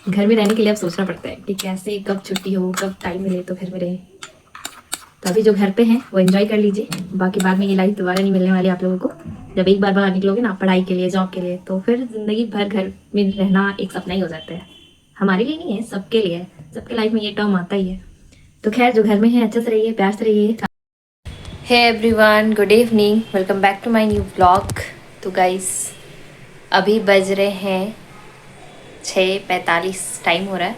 घर में रहने के लिए अब सोचना पड़ता है कि कैसे कब छुट्टी हो, कब टाइम मिले तो घर में रहे। तो अभी जो घर पे हैं वो एंजॉय कर लीजिए, बाकी बाद में ये लाइफ दोबारा नहीं मिलने वाली आप लोगों को। जब एक बार बाहर निकलोगे ना पढ़ाई के लिए, जॉब के लिए, तो फिर जिंदगी भर घर में रहना एक सपना ही हो जाता है। हमारे लिए नहीं है, सबके लिए है, सबके लाइफ में ये टर्म आता ही है। तो खैर जो घर में है अच्छे से रहिए, प्यार से रहिए। Hey everyone, good evening, welcome back to my new vlog. तो गाइस अभी बज रहे हैं 6:45, टाइम हो रहा है,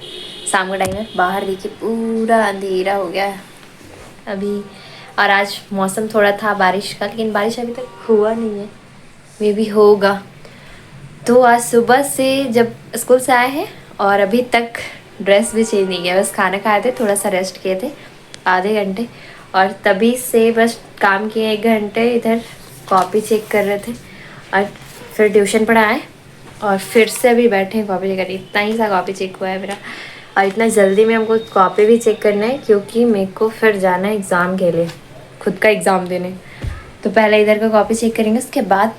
शाम का टाइम है। बाहर देखिए पूरा अंधेरा हो गया है अभी। और आज मौसम थोड़ा था बारिश का, लेकिन बारिश अभी तक हुआ नहीं है, मे भी होगा। तो आज सुबह से जब स्कूल से आए हैं और अभी तक ड्रेस भी चेंज नहीं किया, बस खाना खाए थे, थोड़ा सा रेस्ट किए थे आधे घंटे, और तभी से बस काम किए 1 घंटे, इधर कॉपी चेक कर रहे थे और फिर ट्यूशन पढ़ाए और फिर से अभी बैठे हैं कॉपी चेक करने। इतना ही सा कॉपी चेक हुआ है मेरा, और इतना जल्दी में हमको कॉपी भी चेक करना है क्योंकि मेरे को फिर जाना है एग्ज़ाम के लिए, खुद का एग्ज़ाम देने। तो पहले इधर का कॉपी चेक करेंगे, उसके बाद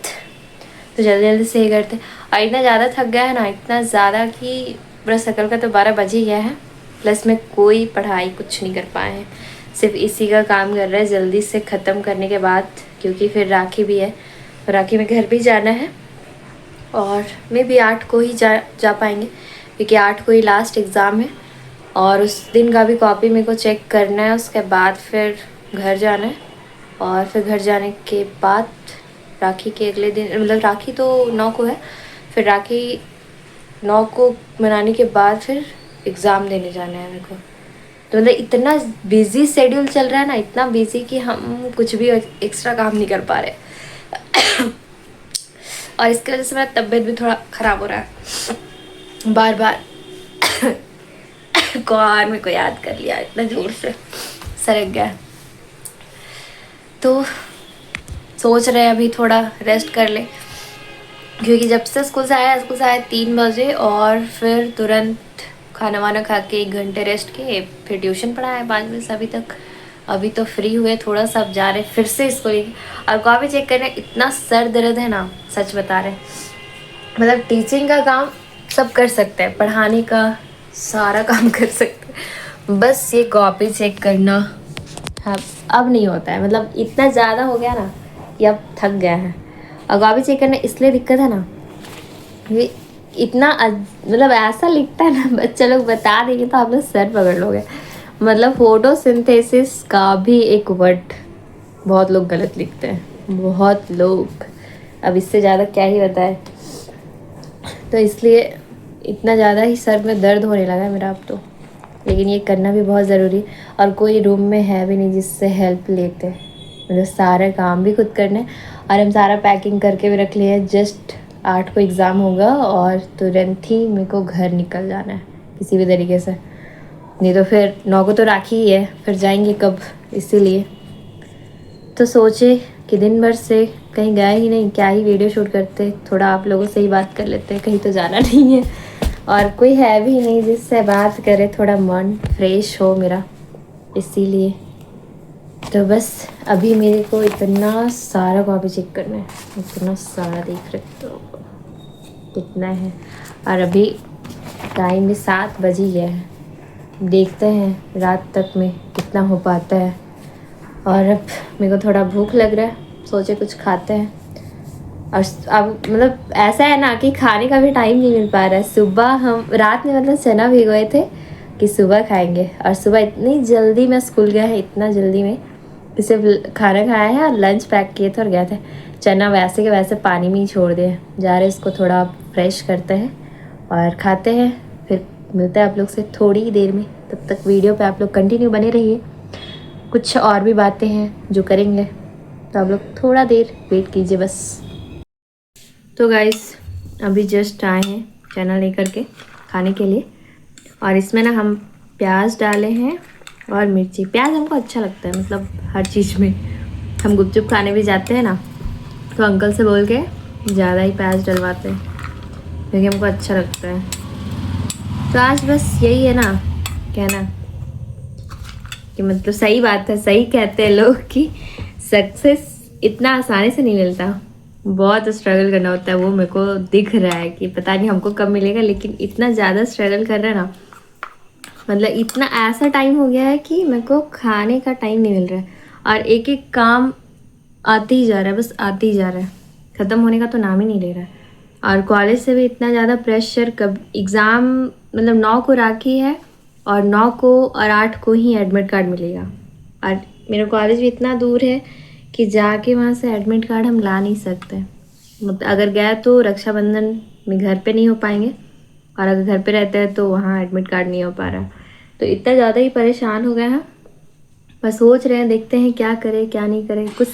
तो जल्दी जल्दी से ही करते। और इतना ज़्यादा थक गया है ना, इतना ज़्यादा कि पूरा शकल का तो 12 बज ही गया है, प्लस में कोई पढ़ाई कुछ नहीं कर पाए हैं, सिर्फ इसी का काम कर रहे हैं जल्दी से ख़त्म करने के बाद, क्योंकि फिर राखी भी है, राखी में घर भी जाना है। और मे भी 8 को ही जा पाएंगे, क्योंकि 8 को ही लास्ट एग्ज़ाम है, और उस दिन का भी कॉपी मेरे को चेक करना है। उसके बाद फिर घर जाना है, और फिर घर जाने के बाद राखी के अगले दिन, मतलब राखी तो 9 को है, फिर राखी 9 को मनाने के बाद फिर एग्ज़ाम देने जाना है मेरे को। तो मतलब इतना बिजी शेड्यूल चल रहा है ना, इतना बिजी कि हम कुछ भी एक्स्ट्रा काम नहीं कर पा रहे। और इसकी वजह से मेरा तबीयत भी थोड़ा ख़राब हो रहा है, बार बार कौन मेरे को याद कर लिया, इतना जोर से सरक गया। तो सोच रहे हैं अभी थोड़ा रेस्ट कर ले, क्योंकि जब से स्कूल से आया 3 बजे, और फिर तुरंत खाना वाना खा के 1 घंटे रेस्ट किए, फिर ट्यूशन पढ़ाया 5 बजे से अभी तक। अभी तो फ्री हुए थोड़ा सा, अब जा रहे फिर से स्कूल। और कॉपी चेक करने इतना सर दर्द है ना, सच बता रहे। मतलब टीचिंग का काम सब कर सकते हैं, पढ़ाने का सारा काम कर सकते हैं, बस ये कॉपी चेक करना अब नहीं होता है। मतलब इतना ज़्यादा हो गया ना कि अब थक गया है। और कॉपी चेक करना इसलिए दिक्कत है ना, ये इतना मतलब ऐसा लिखता है ना, बच्चे लोग बता देंगे तो आप लोग सर पकड़ लोगे। मतलब फोटोसिंथेसिस का भी एक वर्ड बहुत लोग गलत लिखते हैं, बहुत लोग। अब इससे ज़्यादा क्या ही बताए। तो इसलिए इतना ज़्यादा ही सर में दर्द होने लगा है मेरा अब तो, लेकिन ये करना भी बहुत ज़रूरी है। और कोई रूम में है भी नहीं जिससे हेल्प लेते, मतलब सारे काम भी खुद करने। और हम सारा पैकिंग करके भी रख लिए, जस्ट 8 को एग्ज़ाम होगा और तुरंत ही मेरे को घर निकल जाना है किसी भी तरीके से, नहीं तो फिर 9 को तो राखी ही है, फिर जाएंगे कब, इसीलिए तो सोचे कि दिन भर से कहीं गए ही नहीं, क्या ही वीडियो शूट करते, थोड़ा आप लोगों से ही बात कर लेते, कहीं तो जाना नहीं है और कोई है भी नहीं जिससे बात करे, थोड़ा मन फ्रेश हो मेरा, इसीलिए। तो बस अभी मेरे को इतना सारा कॉपी चेक करना है, इतना सारा, देख रहे तो कितना है। और अभी टाइम भी 7 बज ही गया है, देखते हैं रात तक में कितना हो पाता है। और अब मेरे को थोड़ा भूख लग रहा है, सोचे कुछ खाते हैं। और अब मतलब ऐसा है ना कि खाने का भी टाइम नहीं मिल पा रहा है। सुबह हम रात में मतलब चना भिगोए थे कि सुबह खाएंगे, और सुबह इतनी जल्दी मैं स्कूल गया है, इतना जल्दी में कि सिर्फ खाना खाया है और लंच पैक किए थे और गया था। चना वैसे के वैसे पानी में ही छोड़ दिए, जा रहे इसको थोड़ा फ्रेश करते हैं और खाते हैं, फिर मिलते हैं आप लोग से थोड़ी ही देर में। तब तक वीडियो पे आप लोग कंटिन्यू बने रहिए, कुछ और भी बातें हैं जो करेंगे, तो आप लोग थोड़ा देर वेट कीजिए बस। तो गाइस अभी जस्ट आए हैं चना लेकर के खाने के लिए, और इसमें ना हम प्याज डाले हैं और मिर्ची। प्याज हमको अच्छा लगता है, मतलब हर चीज़ में। हम गुपचुप खाने भी जाते हैं ना, तो अंकल से बोल के ज़्यादा ही प्याज डलवाते हैं, क्योंकि हमको अच्छा लगता है। तो आज बस यही है ना कहना कि मतलब सही बात है, सही कहते हैं लोग कि सक्सेस इतना आसानी से नहीं मिलता, बहुत स्ट्रगल करना होता है, वो मेरे को दिख रहा है कि पता नहीं हमको कब मिलेगा, लेकिन इतना ज़्यादा स्ट्रगल कर रहा है ना, मतलब इतना ऐसा टाइम हो गया है कि मेरे को खाने का टाइम नहीं मिल रहा है और एक एक काम आते ही जा रहा है, बस आते ही जा रहा है, ख़त्म होने का तो नाम ही नहीं ले रहा है। और कॉलेज से भी इतना ज़्यादा प्रेशर, कब एग्ज़ाम मतलब 9 को राखी है और 9 को और 8 को ही एडमिट कार्ड मिलेगा, और मेरा कॉलेज भी इतना दूर है कि जाके वहाँ से एडमिट कार्ड हम ला नहीं सकते, मतलब अगर गए तो रक्षाबंधन में घर पे नहीं हो पाएंगे, और अगर घर पे रहते हैं तो वहाँ एडमिट कार्ड नहीं हो पा रहा। तो इतना ज़्यादा ही परेशान हो गए हैं, बस सोच रहे हैं देखते हैं क्या करें क्या नहीं करें, कुछ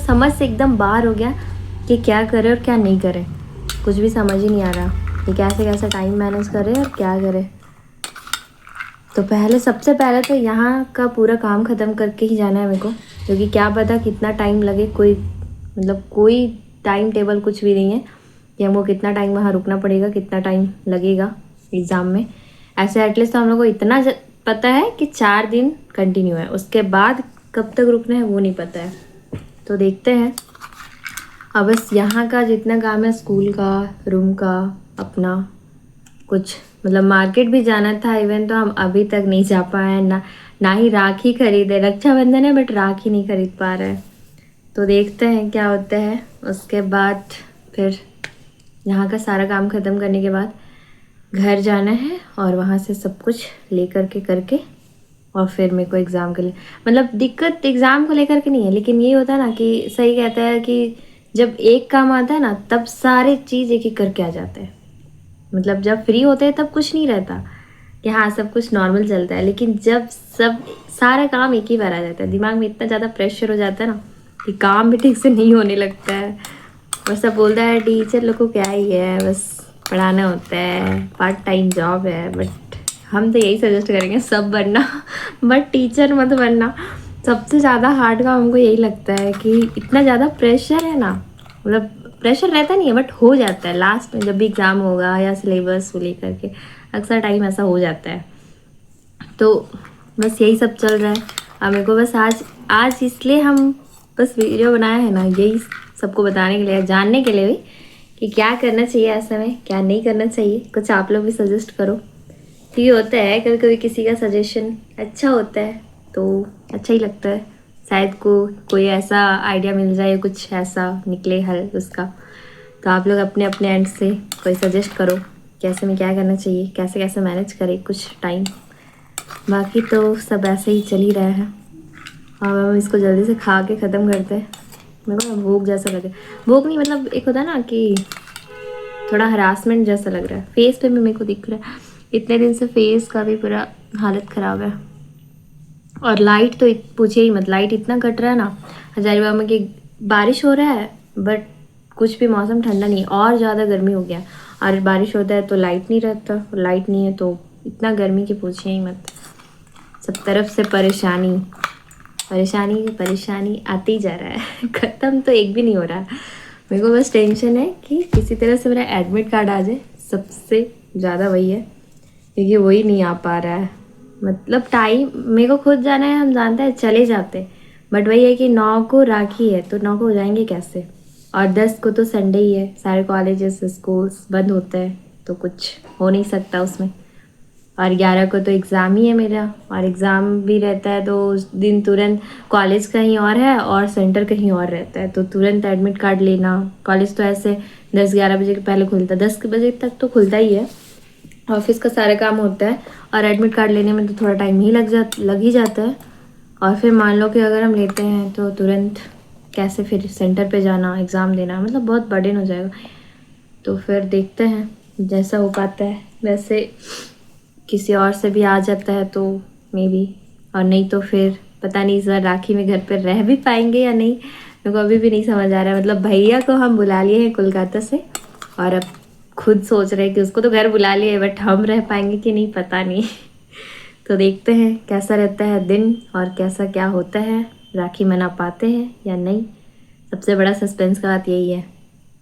समझ से एकदम बाहर हो गया कि क्या करें और क्या नहीं करें, कुछ भी समझ ही नहीं आ रहा कि कैसे कैसे टाइम मैनेज करें और क्या करें। तो सबसे पहले तो यहाँ का पूरा काम ख़त्म करके ही जाना है मेरे को, क्योंकि क्या पता कितना टाइम लगे, कोई टाइम टेबल कुछ भी नहीं है कि हमको कितना टाइम वहाँ रुकना पड़ेगा, कितना टाइम लगेगा एग्ज़ाम में। ऐसे एटलीस्ट तो हम लोग को इतना पता है कि 4 दिन कंटिन्यू है, उसके बाद कब तक रुकना है वो नहीं पता है। तो देखते हैं। अब बस यहाँ का जितना काम है, स्कूल का, रूम का, अपना कुछ मतलब मार्केट भी जाना था इवन, तो हम अभी तक नहीं जा पाए, ना ही राखी खरीदे। रक्षाबंधन है बट राखी नहीं खरीद पा रहे हैं। तो देखते हैं क्या होता है। उसके बाद फिर यहाँ का सारा काम ख़त्म करने के बाद घर जाना है और वहाँ से सब कुछ ले करके और फिर मेरे को एग्ज़ाम के लिए, मतलब दिक्कत एग्ज़ाम को लेकर के नहीं है, लेकिन ये होता है ना कि सही कहता है कि जब एक काम आता है ना तब सारे चीज़ एक एक करके आ जाते हैं। मतलब जब फ्री होते हैं तब कुछ नहीं रहता कि हाँ सब कुछ नॉर्मल चलता है, लेकिन जब सारा काम एक ही बार आ जाता है, दिमाग में इतना ज़्यादा प्रेशर हो जाता है ना कि काम भी ठीक से नहीं होने लगता है। और सब बोलता है टीचर लोग को क्या ही है, बस पढ़ाना होता है, पार्ट टाइम जॉब है। बट हम तो यही सजेस्ट करेंगे सब बनना बट टीचर मत बनना। सबसे ज़्यादा हार्ड काम हमको यही लगता है कि इतना ज़्यादा प्रेशर है ना, मतलब प्रेशर रहता नहीं है बट हो जाता है लास्ट में जब भी एग्ज़ाम होगा या सिलेबस को लेकर के, अक्सर टाइम ऐसा हो जाता है। तो बस यही सब चल रहा है। अब मेरे को बस आज इसलिए हम बस वीडियो बनाया है ना, यही सबको बताने के लिए, जानने के लिए भी कि क्या करना चाहिए ऐसे में, क्या नहीं करना चाहिए। कुछ आप लोग भी सजेस्ट करो, क्योंकि होता है कभी कभी किसी का सजेशन अच्छा होता है तो अच्छा ही लगता है, शायद कोई ऐसा आइडिया मिल जाए, कुछ ऐसा निकले हल उसका। तो आप लोग अपने अपने एंड से कोई सजेस्ट करो कैसे में क्या करना चाहिए, कैसे कैसे मैनेज करें कुछ टाइम। बाकी तो सब ऐसे ही चल ही रहा है। और हम इसको जल्दी से खा के ख़त्म करते हैं। मेरे को भूख जैसा लगे, भूख नहीं मतलब एक होता है ना कि थोड़ा हरासमेंट जैसा लग रहा है, फेस पे भी मेरे को दिख रहा है। इतने दिन से फेस का भी पूरा हालत ख़राब है। और लाइट तो पूछिए ही मत, लाइट इतना कट रहा है ना हजारीबाग में कि बारिश हो रहा है बट कुछ भी मौसम ठंडा नहीं, और ज़्यादा गर्मी हो गया। और बारिश होता है तो लाइट नहीं रहता, लाइट नहीं है तो इतना गर्मी की पूछिए ही मत। सब तरफ से परेशानी परेशानी परेशानी आती जा रहा है ख़त्म तो एक भी नहीं हो रहा। मेरे को बस टेंशन है कि किसी तरह से मेरा एडमिट कार्ड आ जाए, सबसे ज़्यादा वही है, क्योंकि वही नहीं आ पा रहा है। मतलब टाइम मेरे को खुद जाना है, हम जानते हैं चले जाते, बट वही है कि 9 को राखी है तो 9 को हो जाएंगे कैसे, और 10 को तो संडे ही है, सारे कॉलेजेस स्कूल्स बंद होते हैं तो कुछ हो नहीं सकता उसमें। और 11 को तो एग्ज़ाम ही है मेरा, और एग्ज़ाम भी रहता है तो उस दिन तुरंत कॉलेज कहीं और है और सेंटर कहीं और रहता है, तो तुरंत एडमिट कार्ड लेना। कॉलेज तो ऐसे 10-11 बजे के पहले खुलता है, 10 बजे तक तो खुलता ही है, ऑफिस का सारा काम होता है, और एडमिट कार्ड लेने में तो थोड़ा टाइम ही लग ही जाता है। और फिर मान लो कि अगर हम लेते हैं तो तुरंत कैसे फिर सेंटर पे जाना, एग्ज़ाम देना, मतलब बहुत बर्डन हो जाएगा। तो फिर देखते हैं जैसा हो पाता है, वैसे किसी और से भी आ जाता है तो मे बी, और नहीं तो फिर पता नहीं इस बार राखी में घर पर रह भी पाएंगे या नहीं, मेरे को अभी भी नहीं समझ आ रहा है। मतलब भैया को हम बुला लिए हैं कोलकाता से, और अब खुद सोच रहे हैं कि उसको तो घर बुला लिए, बट हम रह पाएंगे कि नहीं पता नहीं तो देखते हैं कैसा रहता है दिन और कैसा क्या होता है, राखी मना पाते हैं या नहीं। सबसे बड़ा सस्पेंस का बात यही है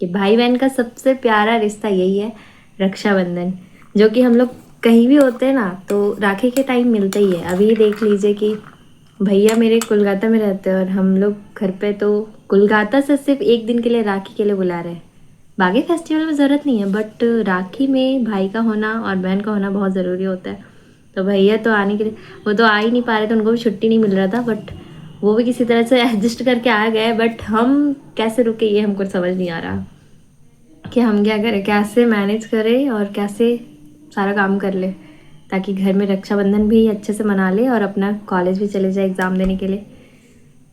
कि भाई बहन का सबसे प्यारा रिश्ता यही है, रक्षाबंधन, जो कि हम लोग कहीं भी होते हैं ना तो राखी के टाइम मिलता ही है। अभी देख लीजिए कि भैया मेरे कोलकाता में रहते हैं और हम लोग घर पे तो कोलकाता से सिर्फ एक दिन के लिए राखी के लिए बुला रहे हैं। बाकी फेस्टिवल में ज़रूरत नहीं है, बट राखी में भाई का होना और बहन का होना बहुत ज़रूरी होता है। तो भैया तो आने के लिए, वो तो आ ही नहीं पा रहे थे, उनको भी छुट्टी नहीं मिल रहा था, बट वो भी किसी तरह से एडजस्ट करके आ गए। बट हम कैसे रुके ये हमको समझ नहीं आ रहा कि हम क्या करें, कैसे मैनेज करें और कैसे सारा काम कर ले, ताकि घर में रक्षाबंधन भी अच्छे से मना ले और अपना कॉलेज भी चले जाए एग्ज़ाम देने के लिए।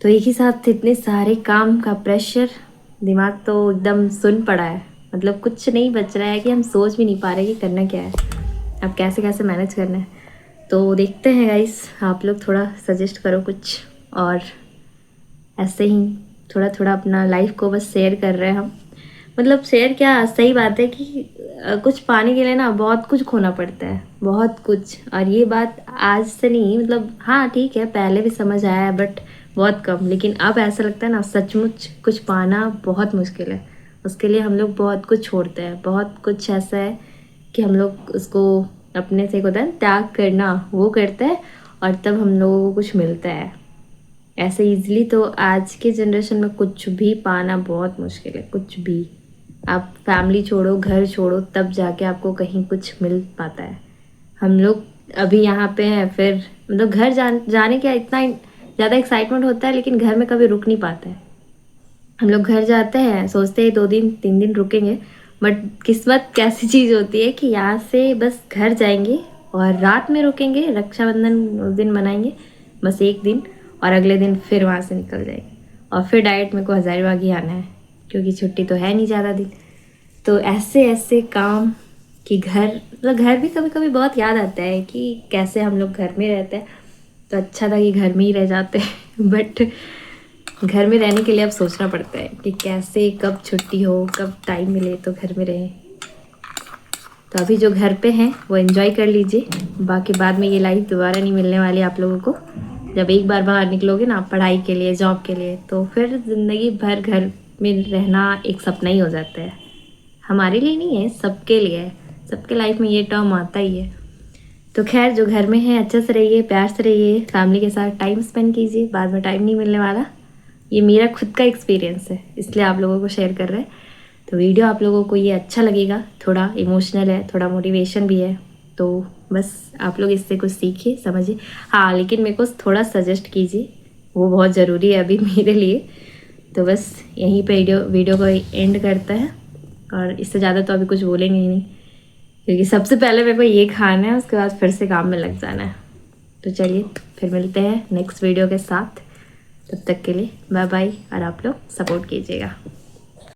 तो एक ही साथ इतने सारे काम का प्रेशर, दिमाग तो एकदम सुन पड़ा है। मतलब कुछ नहीं बच रहा है कि हम सोच भी नहीं पा रहे कि करना क्या है, अब कैसे कैसे मैनेज करना है। तो देखते हैं गाइस, आप लोग थोड़ा सजेस्ट करो कुछ, और ऐसे ही थोड़ा थोड़ा अपना लाइफ को बस शेयर कर रहे हैं हम। मतलब शेयर क्या, सही बात है कि कुछ पाने के लिए ना बहुत कुछ खोना पड़ता है, बहुत कुछ। और ये बात आज से नहीं, मतलब हाँ ठीक है, पहले भी समझ आया है बट बहुत कम। लेकिन अब ऐसा लगता है ना, सचमुच कुछ पाना बहुत मुश्किल है। उसके लिए हम लोग बहुत कुछ छोड़ते हैं, बहुत कुछ ऐसा है कि हम लोग उसको अपने से होता है त्याग करना, वो करते हैं और तब हम लोगों को कुछ मिलता है। ऐसे इजीली तो आज के जनरेशन में कुछ भी पाना बहुत मुश्किल है, कुछ भी। आप फैमिली छोड़ो, घर छोड़ो, तब जाके आपको कहीं कुछ मिल पाता है। हम लोग अभी यहाँ पे हैं, फिर मतलब घर जाने का इतना ज़्यादा एक्साइटमेंट होता है, लेकिन घर में कभी रुक नहीं पाता है। हम लोग घर जाते हैं, सोचते हैं 2 दिन 3 दिन रुकेंगे, बट किस्मत कैसी चीज़ होती है कि यहाँ से बस घर जाएंगे और रात में रुकेंगे, रक्षाबंधन उस दिन मनाएंगे बस 1 दिन, और अगले दिन फिर वहाँ से निकल जाएंगे। और फिर डायरेक्ट मेरे को हज़ारीबाग ही आना है, क्योंकि छुट्टी तो है नहीं ज़्यादा दिन। तो ऐसे ऐसे काम कि घर, मतलब घर भी कभी कभी बहुत याद आता है कि कैसे हम लोग घर में रहते हैं, तो अच्छा था कि घर में ही रह जाते बट घर में रहने के लिए अब सोचना पड़ता है कि कैसे, कब छुट्टी हो, कब टाइम मिले तो घर में रहें। तो अभी जो घर पे हैं वो एंजॉय कर लीजिए, बाकी बाद में ये लाइफ दोबारा नहीं मिलने वाली आप लोगों को। जब एक बार बाहर निकलोगे ना पढ़ाई के लिए, जॉब के लिए, तो फिर ज़िंदगी भर घर में रहना एक सपना ही हो जाता है। हमारे लिए नहीं है, सबके लिए है, सबके लाइफ में ये टर्म आता ही है। तो खैर, जो घर में है अच्छे से रहिए, प्यार से रहिए, फैमिली के साथ टाइम स्पेंड कीजिए, बाद में टाइम नहीं मिलने वाला। ये मेरा खुद का एक्सपीरियंस है, इसलिए आप लोगों को शेयर कर रहे हैं। तो वीडियो आप लोगों को ये अच्छा लगेगा, थोड़ा इमोशनल है, थोड़ा मोटिवेशन भी है, तो बस आप लोग इससे कुछ सीखिए, समझिए। हाँ, लेकिन मेरे को थोड़ा सजेस्ट कीजिए, वो बहुत ज़रूरी है अभी मेरे लिए। तो बस यहीं पे वीडियो को एंड करता है, और इससे ज़्यादा तो अभी कुछ बोलेंगे ही नहीं, क्योंकि सबसे पहले मेरे को ये खाना है, उसके बाद फिर से काम में लग जाना है। तो चलिए फिर मिलते हैं नेक्स्ट वीडियो के साथ, तब तक के लिए बाय बाय, और आप लोग सपोर्ट कीजिएगा।